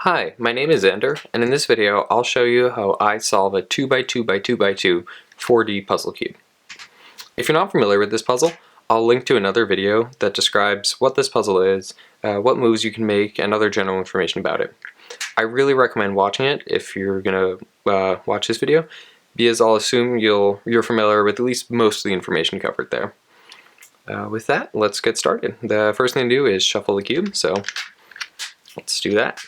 Hi, my name is Xander, and in this video I'll show you how I solve a 2x2x2x2 4D puzzle cube. If you're not familiar with this puzzle, I'll link to another video that describes what this puzzle is, what moves you can make, and other general information about it. I really recommend watching it if you're going to watch this video, because I'll assume you're familiar with at least most of the information covered there. With that, let's get started. The first thing to do is shuffle the cube, so let's do that.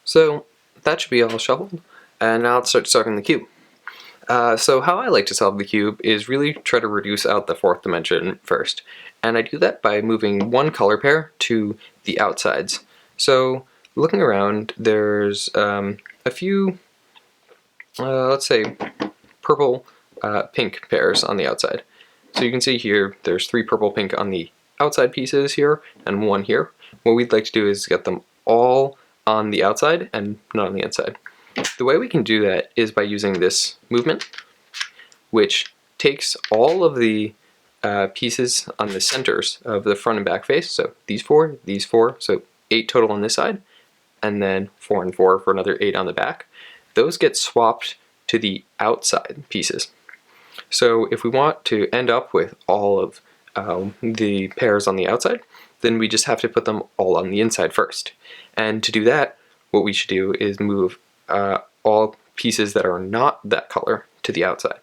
So that should be all shuffled, and now let's start solving the cube. So how I like to solve the cube is really try to reduce out the fourth dimension first, and I do that by moving one color pair to the outsides. So looking around, there's a few, let's say, purple pink pairs on the outside. So you can see here there's 3 purple pink on the outside pieces here and 1 here. What we'd like to do is get them all on the outside and not on the inside. The way we can do that is by using this movement, which takes all of the pieces on the centers of the front and back face, so these 4, so 8 total on this side, and then 4 and 4 for another 8 on the back. Those get swapped to the outside pieces. So if we want to end up with all of the pairs on the outside, then we just have to put them all on the inside first. And to do that, what we should do is move all pieces that are not that color to the outside.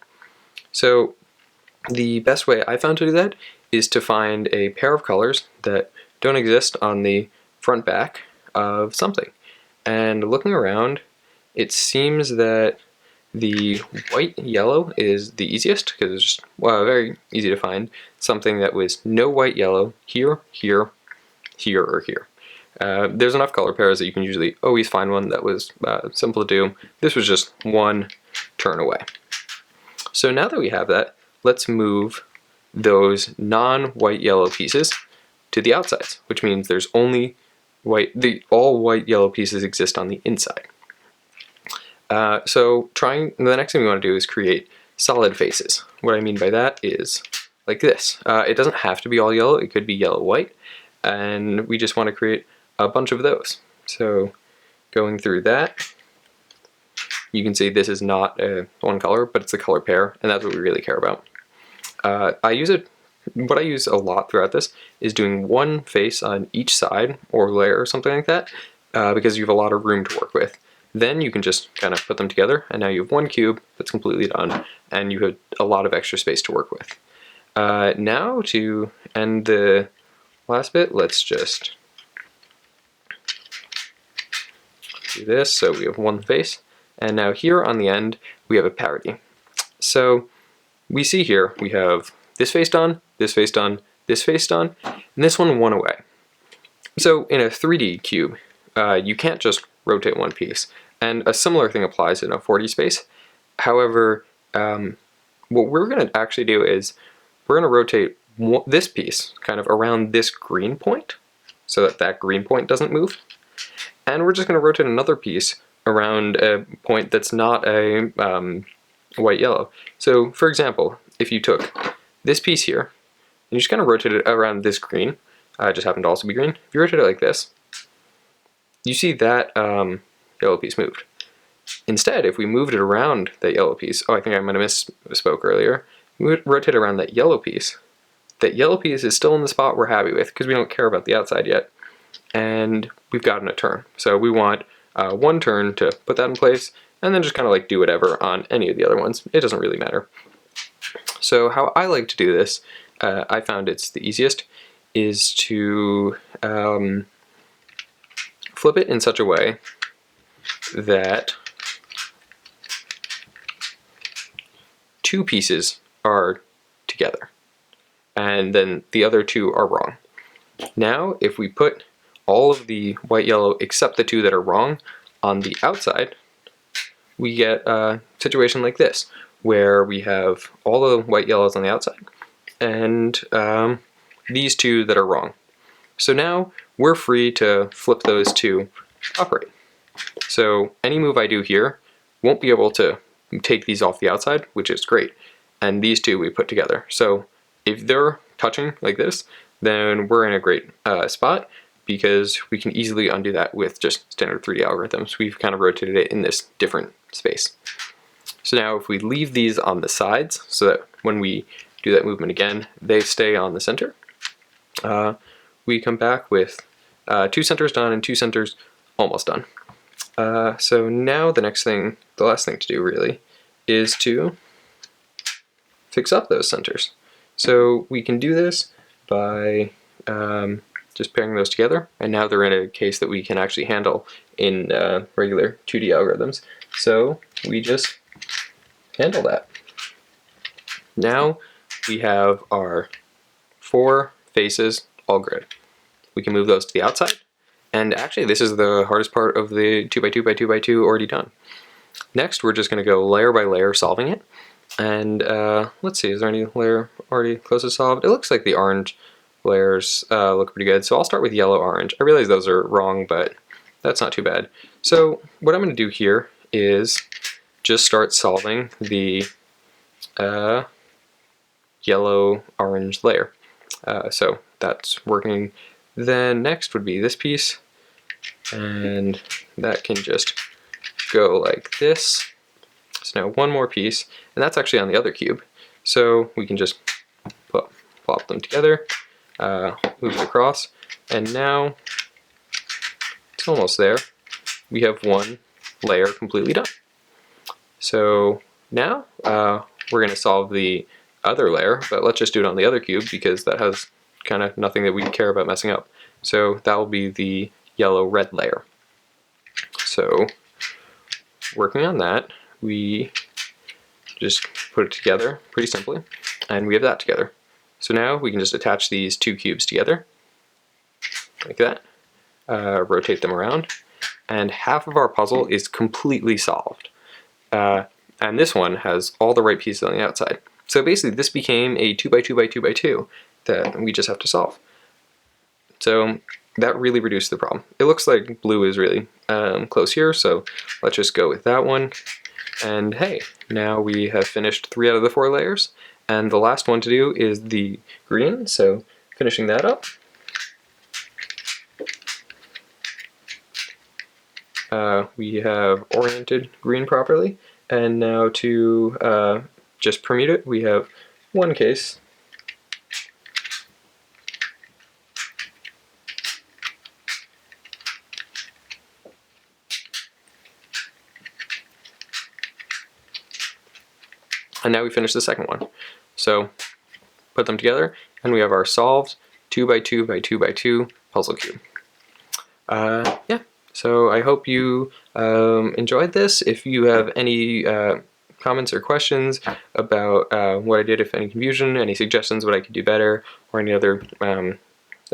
So the best way I found to do that is to find a pair of colors that don't exist on the front back of something. And looking around, it seems that the white yellow is the easiest because it's just very easy to find something that was no white yellow here, here, here, or here. There's enough color pairs that you can usually always find one that was simple to do. This was just one turn away. So now that we have that, let's move those non-white yellow pieces to the outsides, which means there's only all white yellow pieces exist on the inside. So the next thing we want to do is create solid faces. What I mean by that is like this. It doesn't have to be all yellow, it could be yellow-white, and we just want to create a bunch of those. So going through that, you can see this is not one color, but it's a color pair, and that's what we really care about. What I use a lot throughout this is doing one face on each side or layer or something like that, because you have a lot of room to work with. Then you can just kind of put them together, and now you have one cube that's completely done, and you have a lot of extra space to work with. Now to end the last bit, let's just do this. So we have one face, and now here on the end we have a parity. So we see here we have this face done, this face done, this face done, and this one away. So in a 3D cube, you can't just rotate one piece, and a similar thing applies in a 4D space. However, what we're going to actually do is we're going to rotate this piece kind of around this green point so that green point doesn't move. And we're just going to rotate another piece around a point that's not a white-yellow. So for example, if you took this piece here, and you just kind of rotate it around this green, it just happened to also be green, if you rotate it like this, you see that yellow piece moved. Instead, if we moved it around that yellow piece, I think I might have misspoke earlier, we would rotate around that yellow piece is still in the spot we're happy with because we don't care about the outside yet. and we've gotten a turn. So we want 1 turn to put that in place, and then just kind of like do whatever on any of the other ones. It doesn't really matter. So how I like to do this, I found it's the easiest, is to flip it in such a way that 2 pieces are together, and then the other 2 are wrong. Now, if we put all of the white, yellow, except the 2 that are wrong on the outside, we get a situation like this, where we have all the white, yellows on the outside, and these 2 that are wrong. So now we're free to flip those 2 upright. So any move I do here won't be able to take these off the outside, which is great. And these 2 we put together. So if they're touching like this, then we're in a great spot, because we can easily undo that with just standard 3D algorithms. We've kind of rotated it in this different space. So now if we leave these on the sides, so that when we do that movement again, they stay on the center, we come back with 2 centers done and 2 centers almost done. So now the last thing to do really, is to fix up those centers. So we can do this by just pairing those together, and now they're in a case that we can actually handle in regular 2D algorithms. So we just handle that. Now we have our 4 faces all grid. We can move those to the outside, and actually this is the hardest part of the 2x2x2x2 already done. Next we're just going to go layer by layer solving it, and let's see, is there any layer already close to solved? It looks like the orange layers look pretty good, so I'll start with yellow, orange. I realize those are wrong, but that's not too bad. So what I'm going to do here is just start solving the yellow, orange layer. So that's working. Then next would be this piece, and that can just go like this. So now one more piece, and that's actually on the other cube. So we can just plop them together, move it across, and now it's almost there. We have one layer completely done. So now we're going to solve the other layer, but let's just do it on the other cube because that has kind of nothing that we care about messing up. So that will be the yellow-red layer. So working on that, we just put it together pretty simply, and we have that together. So now we can just attach these 2 cubes together, like that, rotate them around, and half of our puzzle is completely solved. And this one has all the right pieces on the outside. So basically this became a 2x2x2x2 that we just have to solve. So that really reduced the problem. It looks like blue is really close here, so let's just go with that one. And hey, now we have finished 3 out of the 4 layers, and the last one to do is the green, so finishing that up. We have oriented green properly, and now to just permute it, we have one case. And now we finish the second one. So put them together, and we have our solved 2x2x2x2 puzzle cube. Yeah, so I hope you enjoyed this. If you have any comments or questions about what I did, if any confusion, any suggestions what I could do better, or any other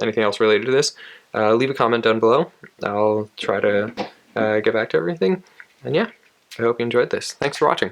anything else related to this, leave a comment down below. I'll try to get back to everything. And yeah, I hope you enjoyed this. Thanks for watching.